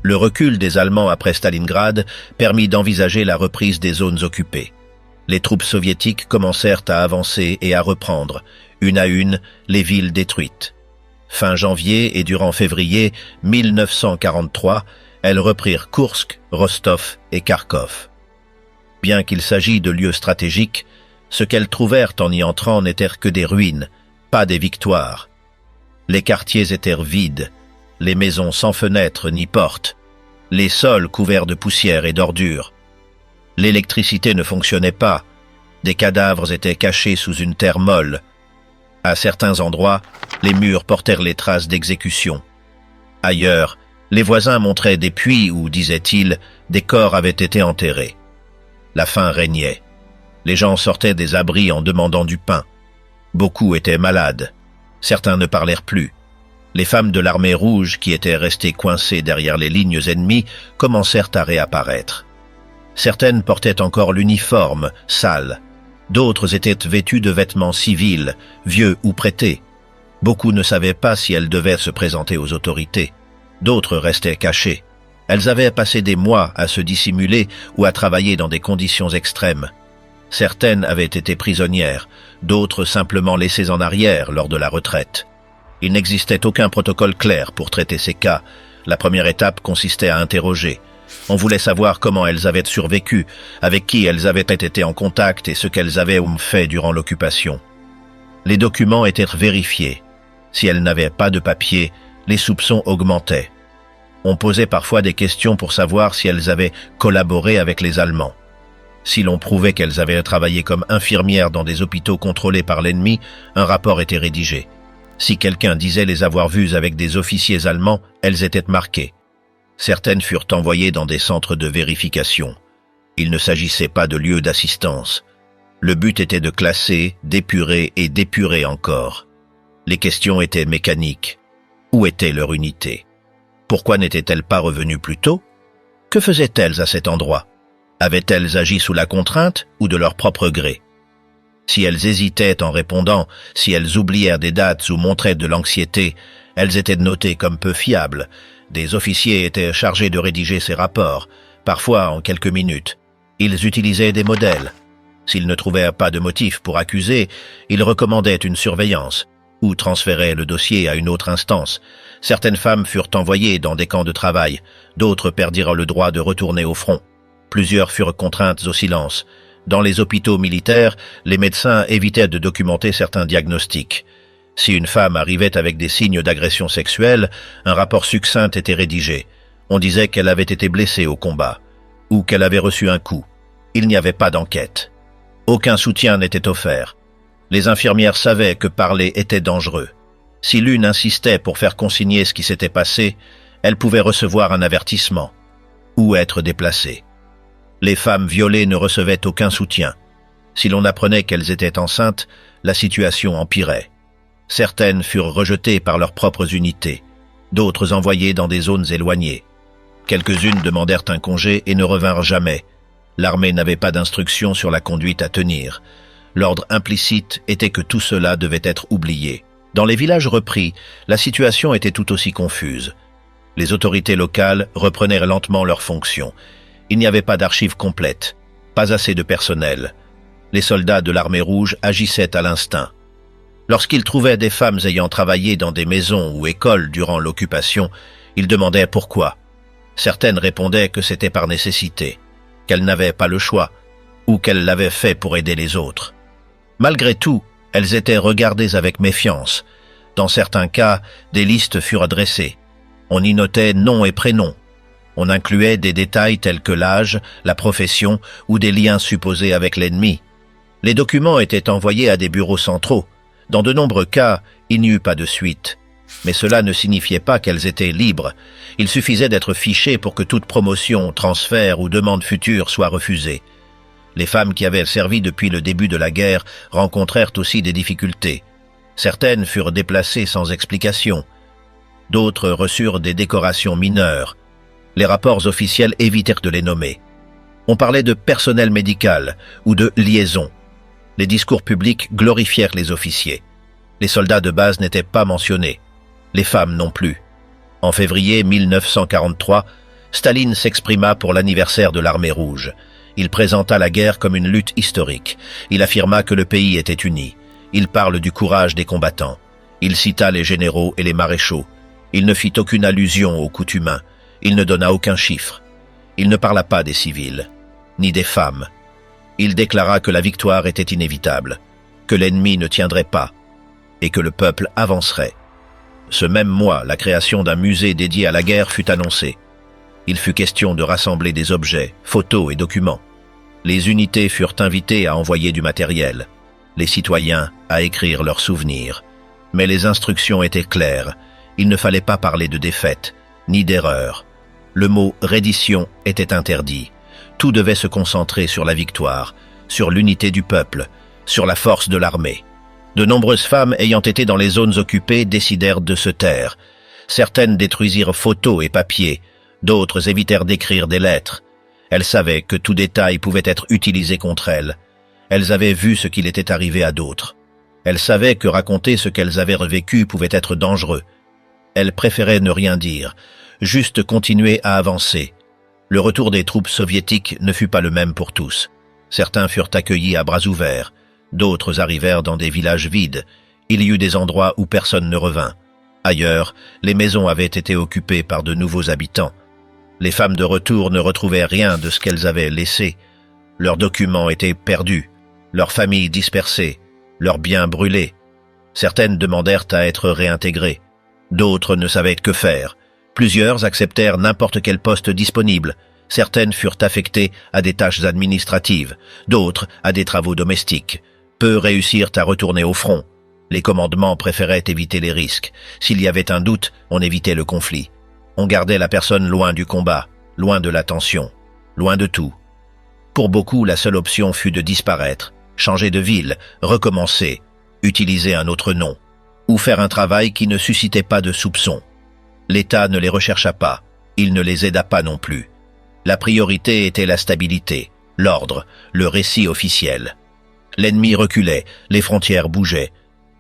Le recul des Allemands après Stalingrad permit d'envisager la reprise des zones occupées. Les troupes soviétiques commencèrent à avancer et à reprendre, une à une, les villes détruites. Fin janvier et durant février 1943, elles reprirent Koursk, Rostov et Kharkov. Bien qu'il s'agisse de lieux stratégiques, ce qu'elles trouvèrent en y entrant n'étaient que des ruines, pas des victoires. Les quartiers étaient vides, les maisons sans fenêtres ni portes, les sols couverts de poussière et d'ordures. L'électricité ne fonctionnait pas, des cadavres étaient cachés sous une terre molle. À certains endroits, les murs portèrent les traces d'exécution. Ailleurs, les voisins montraient des puits où, disaient-ils, des corps avaient été enterrés. La faim régnait. Les gens sortaient des abris en demandant du pain. Beaucoup étaient malades. Certains ne parlèrent plus. Les femmes de l'armée rouge, qui étaient restées coincées derrière les lignes ennemies, commencèrent à réapparaître. Certaines portaient encore l'uniforme, sale. D'autres étaient vêtues de vêtements civils, vieux ou prêtés. Beaucoup ne savaient pas si elles devaient se présenter aux autorités. D'autres restaient cachées. Elles avaient passé des mois à se dissimuler ou à travailler dans des conditions extrêmes. Certaines avaient été prisonnières, d'autres simplement laissées en arrière lors de la retraite. Il n'existait aucun protocole clair pour traiter ces cas. La première étape consistait à interroger. On voulait savoir comment elles avaient survécu, avec qui elles avaient été en contact et ce qu'elles avaient fait durant l'occupation. Les documents étaient vérifiés. Si elles n'avaient pas de papier, les soupçons augmentaient. On posait parfois des questions pour savoir si elles avaient collaboré avec les Allemands. Si l'on prouvait qu'elles avaient travaillé comme infirmières dans des hôpitaux contrôlés par l'ennemi, un rapport était rédigé. Si quelqu'un disait les avoir vues avec des officiers allemands, elles étaient marquées. Certaines furent envoyées dans des centres de vérification. Il ne s'agissait pas de lieux d'assistance. Le but était de classer, d'épurer et d'épurer encore. Les questions étaient mécaniques. Où était leur unité? Pourquoi n'étaient-elles pas revenues plus tôt? Que faisaient-elles à cet endroit? Avaient-elles agi sous la contrainte ou de leur propre gré? Si elles hésitaient en répondant, si elles oublièrent des dates ou montraient de l'anxiété, elles étaient notées comme peu fiables. Des officiers étaient chargés de rédiger ces rapports, parfois en quelques minutes. Ils utilisaient des modèles. S'ils ne trouvaient pas de motif pour accuser, ils recommandaient une surveillance ou transféraient le dossier à une autre instance. Certaines femmes furent envoyées dans des camps de travail, d'autres perdirent le droit de retourner au front. Plusieurs furent contraintes au silence. Dans les hôpitaux militaires, les médecins évitaient de documenter certains diagnostics. Si une femme arrivait avec des signes d'agression sexuelle, un rapport succinct était rédigé. On disait qu'elle avait été blessée au combat, ou qu'elle avait reçu un coup. Il n'y avait pas d'enquête. Aucun soutien n'était offert. Les infirmières savaient que parler était dangereux. Si l'une insistait pour faire consigner ce qui s'était passé, elle pouvait recevoir un avertissement, ou être déplacée. Les femmes violées ne recevaient aucun soutien. Si l'on apprenait qu'elles étaient enceintes, la situation empirait. Certaines furent rejetées par leurs propres unités, d'autres envoyées dans des zones éloignées. Quelques-unes demandèrent un congé et ne revinrent jamais. L'armée n'avait pas d'instructions sur la conduite à tenir. L'ordre implicite était que tout cela devait être oublié. Dans les villages repris, la situation était tout aussi confuse. Les autorités locales reprenaient lentement leurs fonctions. Il n'y avait pas d'archives complètes, pas assez de personnel. Les soldats de l'armée rouge agissaient à l'instinct. Lorsqu'ils trouvaient des femmes ayant travaillé dans des maisons ou écoles durant l'occupation, ils demandaient pourquoi. Certaines répondaient que c'était par nécessité, qu'elles n'avaient pas le choix, ou qu'elles l'avaient fait pour aider les autres. Malgré tout, elles étaient regardées avec méfiance. Dans certains cas, des listes furent dressées. On y notait nom et prénom. On incluait des détails tels que l'âge, la profession ou des liens supposés avec l'ennemi. Les documents étaient envoyés à des bureaux centraux. Dans de nombreux cas, il n'y eut pas de suite. Mais cela ne signifiait pas qu'elles étaient libres. Il suffisait d'être fichées pour que toute promotion, transfert ou demande future soit refusée. Les femmes qui avaient servi depuis le début de la guerre rencontrèrent aussi des difficultés. Certaines furent déplacées sans explication. D'autres reçurent des décorations mineures. Les rapports officiels évitèrent de les nommer. On parlait de personnel médical ou de liaison. Les discours publics glorifièrent les officiers. Les soldats de base n'étaient pas mentionnés. Les femmes non plus. En février 1943, Staline s'exprima pour l'anniversaire de l'Armée rouge. Il présenta la guerre comme une lutte historique. Il affirma que le pays était uni. Il parle du courage des combattants. Il cita les généraux et les maréchaux. Il ne fit aucune allusion aux coups humains. Il ne donna aucun chiffre. Il ne parla pas des civils, ni des femmes. Il déclara que la victoire était inévitable, que l'ennemi ne tiendrait pas, et que le peuple avancerait. Ce même mois, la création d'un musée dédié à la guerre fut annoncée. Il fut question de rassembler des objets, photos et documents. Les unités furent invitées à envoyer du matériel, les citoyens à écrire leurs souvenirs. Mais les instructions étaient claires, il ne fallait pas parler de défaite, ni d'erreur. Le mot « reddition » était interdit. Tout devait se concentrer sur la victoire, sur l'unité du peuple, sur la force de l'armée. De nombreuses femmes ayant été dans les zones occupées décidèrent de se taire. Certaines détruisirent photos et papiers, d'autres évitèrent d'écrire des lettres. Elles savaient que tout détail pouvait être utilisé contre elles. Elles avaient vu ce qu'il était arrivé à d'autres. Elles savaient que raconter ce qu'elles avaient revécu pouvait être dangereux. Elles préféraient ne rien dire, juste continuer à avancer. Le retour des troupes soviétiques ne fut pas le même pour tous. Certains furent accueillis à bras ouverts, d'autres arrivèrent dans des villages vides. Il y eut des endroits où personne ne revint. Ailleurs, les maisons avaient été occupées par de nouveaux habitants. Les femmes de retour ne retrouvaient rien de ce qu'elles avaient laissé. Leurs documents étaient perdus, leurs familles dispersées, leurs biens brûlés. Certaines demandèrent à être réintégrées. D'autres ne savaient que faire. Plusieurs acceptèrent n'importe quel poste disponible. Certaines furent affectées à des tâches administratives, d'autres à des travaux domestiques. Peu réussirent à retourner au front. Les commandements préféraient éviter les risques. S'il y avait un doute, on évitait le conflit. On gardait la personne loin du combat, loin de la tension, loin de tout. Pour beaucoup, la seule option fut de disparaître, changer de ville, recommencer, utiliser un autre nom, ou faire un travail qui ne suscitait pas de soupçons. L'État ne les rechercha pas, il ne les aida pas non plus. La priorité était la stabilité, l'ordre, le récit officiel. L'ennemi reculait, les frontières bougeaient,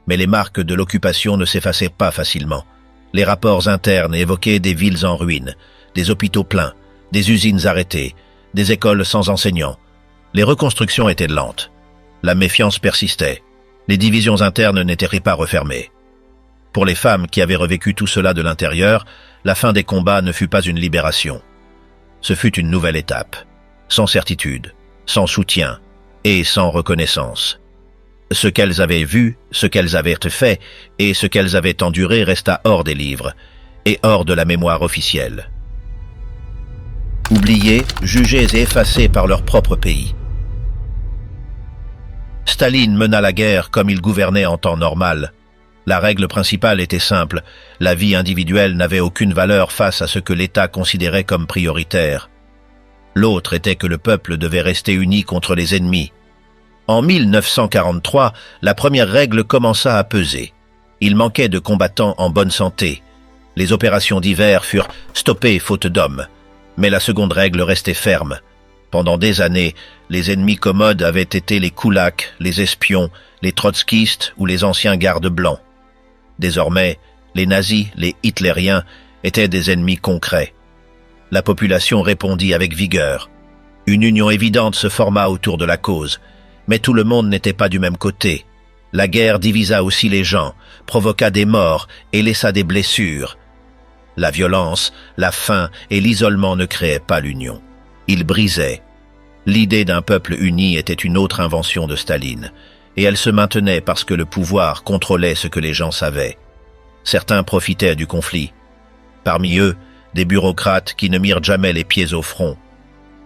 mais les marques de l'occupation ne s'effaçaient pas facilement. Les rapports internes évoquaient des villes en ruine, des hôpitaux pleins, des usines arrêtées, des écoles sans enseignants. Les reconstructions étaient lentes. La méfiance persistait. Les divisions internes n'étaient pas refermées. Pour les femmes qui avaient revécu tout cela de l'intérieur, la fin des combats ne fut pas une libération. Ce fut une nouvelle étape, sans certitude, sans soutien et sans reconnaissance. Ce qu'elles avaient vu, ce qu'elles avaient fait et ce qu'elles avaient enduré resta hors des livres et hors de la mémoire officielle. Oubliés, jugés et effacés par leur propre pays. Staline mena la guerre comme il gouvernait en temps normal. La règle principale était simple, la vie individuelle n'avait aucune valeur face à ce que l'État considérait comme prioritaire. L'autre était que le peuple devait rester uni contre les ennemis. En 1943, la première règle commença à peser. Il manquait de combattants en bonne santé. Les opérations d'hiver furent stoppées faute d'hommes. Mais la seconde règle restait ferme. Pendant des années, les ennemis commodes avaient été les koulaks, les espions, les trotskistes ou les anciens gardes blancs. Désormais, les nazis, les hitlériens, étaient des ennemis concrets. La population répondit avec vigueur. Une union évidente se forma autour de la cause. Mais tout le monde n'était pas du même côté. La guerre divisa aussi les gens, provoqua des morts et laissa des blessures. La violence, la faim et l'isolement ne créaient pas l'union. Ils brisaient. L'idée d'un peuple uni était une autre invention de Staline, et elle se maintenait parce que le pouvoir contrôlait ce que les gens savaient. Certains profitaient du conflit. Parmi eux, des bureaucrates qui ne mirent jamais les pieds au front.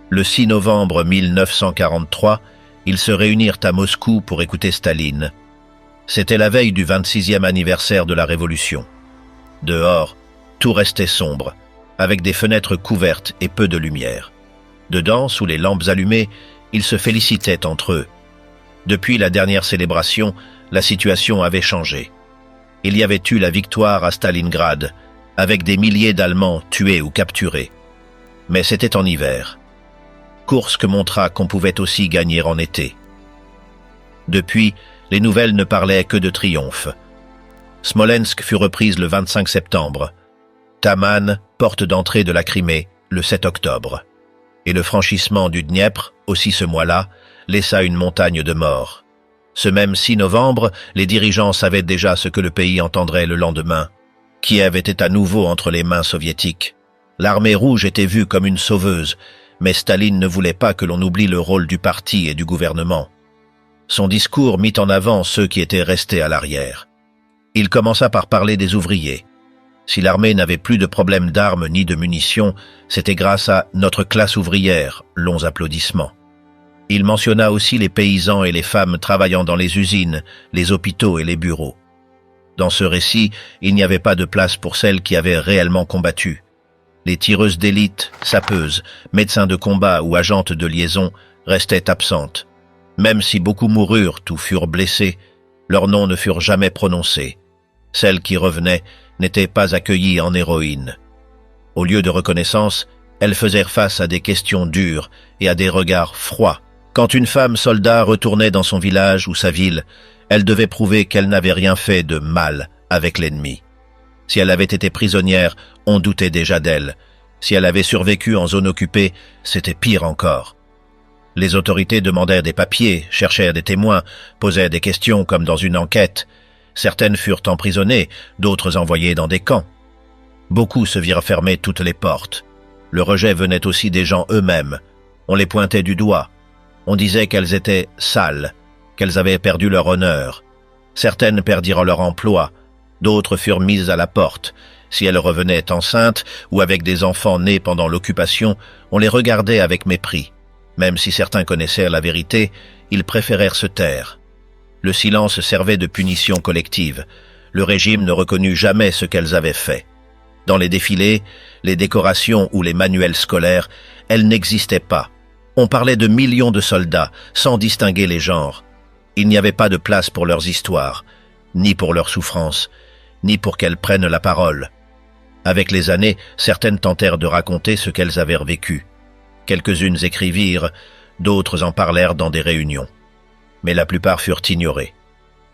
Le 6 novembre 1943, ils se réunirent à Moscou pour écouter Staline. C'était la veille du 26e anniversaire de la Révolution. Dehors, tout restait sombre, avec des fenêtres couvertes et peu de lumière. Dedans, sous les lampes allumées, ils se félicitaient entre eux. Depuis la dernière célébration, la situation avait changé. Il y avait eu la victoire à Stalingrad, avec des milliers d'Allemands tués ou capturés. Mais c'était en hiver. Kursk montra qu'on pouvait aussi gagner en été. Depuis, les nouvelles ne parlaient que de triomphe. Smolensk fut reprise le 25 septembre. Taman, porte d'entrée de la Crimée, le 7 octobre. Et le franchissement du Dniepr, aussi ce mois-là, laissa une montagne de morts. Ce même 6 novembre, les dirigeants savaient déjà ce que le pays entendrait le lendemain. Kiev était à nouveau entre les mains soviétiques. L'armée rouge était vue comme une sauveuse, mais Staline ne voulait pas que l'on oublie le rôle du parti et du gouvernement. Son discours mit en avant ceux qui étaient restés à l'arrière. Il commença par parler des ouvriers. Si l'armée n'avait plus de problème d'armes ni de munitions, c'était grâce à notre classe ouvrière, longs applaudissements. Il mentionna aussi les paysans et les femmes travaillant dans les usines, les hôpitaux et les bureaux. Dans ce récit, il n'y avait pas de place pour celles qui avaient réellement combattu. Les tireuses d'élite, sapeuses, médecins de combat ou agentes de liaison restaient absentes. Même si beaucoup moururent ou furent blessés, leurs noms ne furent jamais prononcés. Celles qui revenaient n'étaient pas accueillies en héroïnes. Au lieu de reconnaissance, elles faisaient face à des questions dures et à des regards froids. Quand une femme soldat retournait dans son village ou sa ville, elle devait prouver qu'elle n'avait rien fait de mal avec l'ennemi. Si elle avait été prisonnière, on doutait déjà d'elle. Si elle avait survécu en zone occupée, c'était pire encore. Les autorités demandèrent des papiers, cherchèrent des témoins, posaient des questions comme dans une enquête. Certaines furent emprisonnées, d'autres envoyées dans des camps. Beaucoup se virent fermer toutes les portes. Le rejet venait aussi des gens eux-mêmes. On les pointait du doigt. On disait qu'elles étaient sales, qu'elles avaient perdu leur honneur. Certaines perdirent leur emploi, d'autres furent mises à la porte. Si elles revenaient enceintes ou avec des enfants nés pendant l'occupation, on les regardait avec mépris. Même si certains connaissaient la vérité, ils préférèrent se taire. Le silence servait de punition collective. Le régime ne reconnut jamais ce qu'elles avaient fait. Dans les défilés, les décorations ou les manuels scolaires, elles n'existaient pas. On parlait de millions de soldats, sans distinguer les genres. Il n'y avait pas de place pour leurs histoires, ni pour leurs souffrances, ni pour qu'elles prennent la parole. Avec les années, certaines tentèrent de raconter ce qu'elles avaient vécu. Quelques-unes écrivirent, d'autres en parlèrent dans des réunions. Mais la plupart furent ignorées.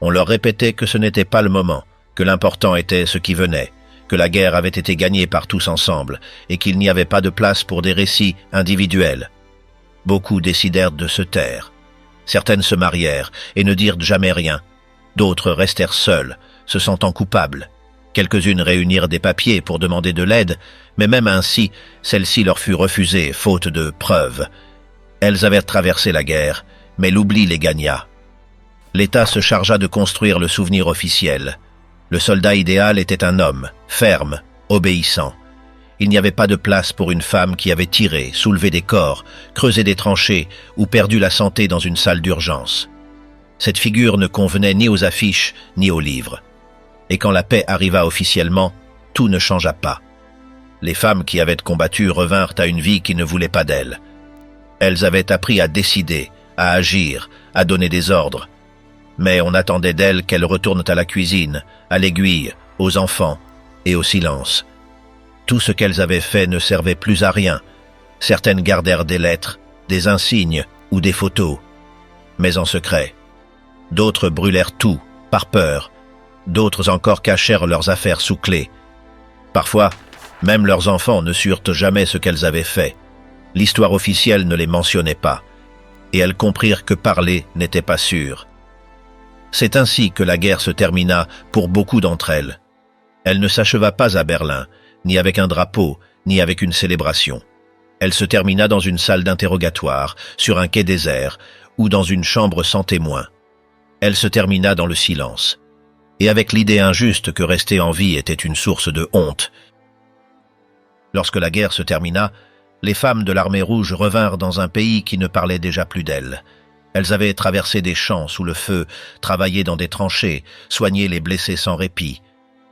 On leur répétait que ce n'était pas le moment, que l'important était ce qui venait, que la guerre avait été gagnée par tous ensemble et qu'il n'y avait pas de place pour des récits individuels. Beaucoup décidèrent de se taire. Certaines se marièrent et ne dirent jamais rien. D'autres restèrent seules, se sentant coupables. Quelques-unes réunirent des papiers pour demander de l'aide, mais même ainsi, celle-ci leur fut refusée, faute de preuves. Elles avaient traversé la guerre, mais l'oubli les gagna. L'État se chargea de construire le souvenir officiel. Le soldat idéal était un homme, ferme, obéissant. Il n'y avait pas de place pour une femme qui avait tiré, soulevé des corps, creusé des tranchées ou perdu la santé dans une salle d'urgence. Cette figure ne convenait ni aux affiches ni aux livres. Et quand la paix arriva officiellement, tout ne changea pas. Les femmes qui avaient combattu revinrent à une vie qui ne voulait pas d'elles. Elles avaient appris à décider, à agir, à donner des ordres. Mais on attendait d'elles qu'elles retournent à la cuisine, à l'aiguille, aux enfants et au silence. Tout ce qu'elles avaient fait ne servait plus à rien. Certaines gardèrent des lettres, des insignes ou des photos, mais en secret. D'autres brûlèrent tout, par peur. D'autres encore cachèrent leurs affaires sous clé. Parfois, même leurs enfants ne surent jamais ce qu'elles avaient fait. L'histoire officielle ne les mentionnait pas, et elles comprirent que parler n'était pas sûr. C'est ainsi que la guerre se termina pour beaucoup d'entre elles. Elle ne s'acheva pas à Berlin, ni avec un drapeau, ni avec une célébration. Elle se termina dans une salle d'interrogatoire, sur un quai désert, ou dans une chambre sans témoin. Elle se termina dans le silence. Et avec l'idée injuste que rester en vie était une source de honte. Lorsque la guerre se termina, les femmes de l'armée rouge revinrent dans un pays qui ne parlait déjà plus d'elles. Elles avaient traversé des champs sous le feu, travaillé dans des tranchées, soigné les blessés sans répit.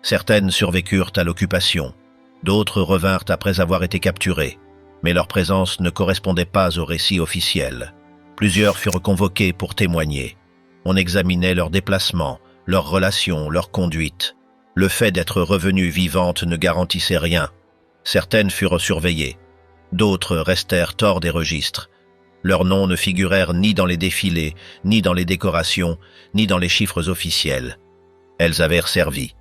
Certaines survécurent à l'occupation, d'autres revinrent après avoir été capturées, mais leur présence ne correspondait pas au récit officiel. Plusieurs furent convoqués pour témoigner. On examinait leurs déplacements, leurs relations, leur conduite. Le fait d'être revenues vivantes ne garantissait rien. Certaines furent surveillées, d'autres restèrent hors des registres. Leurs noms ne figurèrent ni dans les défilés, ni dans les décorations, ni dans les chiffres officiels. Elles avaient servi,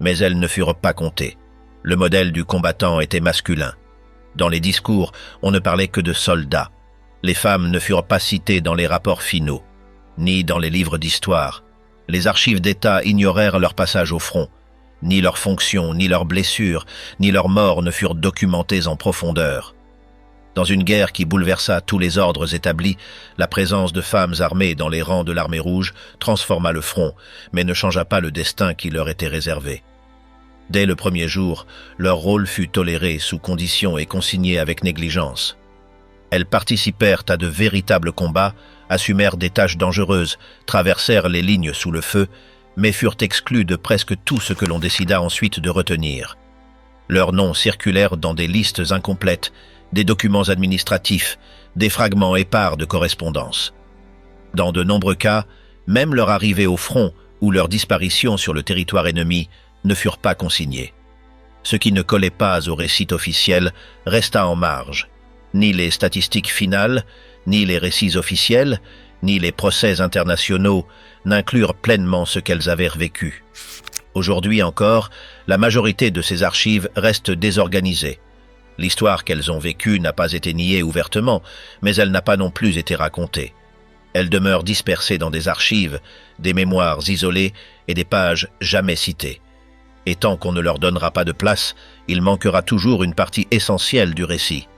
mais elles ne furent pas comptées. Le modèle du combattant était masculin. Dans les discours, on ne parlait que de soldats. Les femmes ne furent pas citées dans les rapports finaux, ni dans les livres d'histoire. Les archives d'État ignorèrent leur passage au front. Ni leurs fonctions, ni leurs blessures, ni leurs morts ne furent documentées en profondeur. Dans une guerre qui bouleversa tous les ordres établis, la présence de femmes armées dans les rangs de l'armée rouge transforma le front, mais ne changea pas le destin qui leur était réservé. Dès le premier jour, leur rôle fut toléré sous conditions et consigné avec négligence. Elles participèrent à de véritables combats, assumèrent des tâches dangereuses, traversèrent les lignes sous le feu, mais furent exclues de presque tout ce que l'on décida ensuite de retenir. Leurs noms circulèrent dans des listes incomplètes, des documents administratifs, des fragments épars de correspondance. Dans de nombreux cas, même leur arrivée au front ou leur disparition sur le territoire ennemi ne furent pas consignées. Ce qui ne collait pas au récit officiel resta en marge. Ni les statistiques finales, ni les récits officiels, ni les procès internationaux n'inclurent pleinement ce qu'elles avaient vécu. Aujourd'hui encore, la majorité de ces archives restent désorganisées. L'histoire qu'elles ont vécue n'a pas été niée ouvertement, mais elle n'a pas non plus été racontée. Elle demeure dispersée dans des archives, des mémoires isolées et des pages jamais citées. Et tant qu'on ne leur donnera pas de place, il manquera toujours une partie essentielle du récit.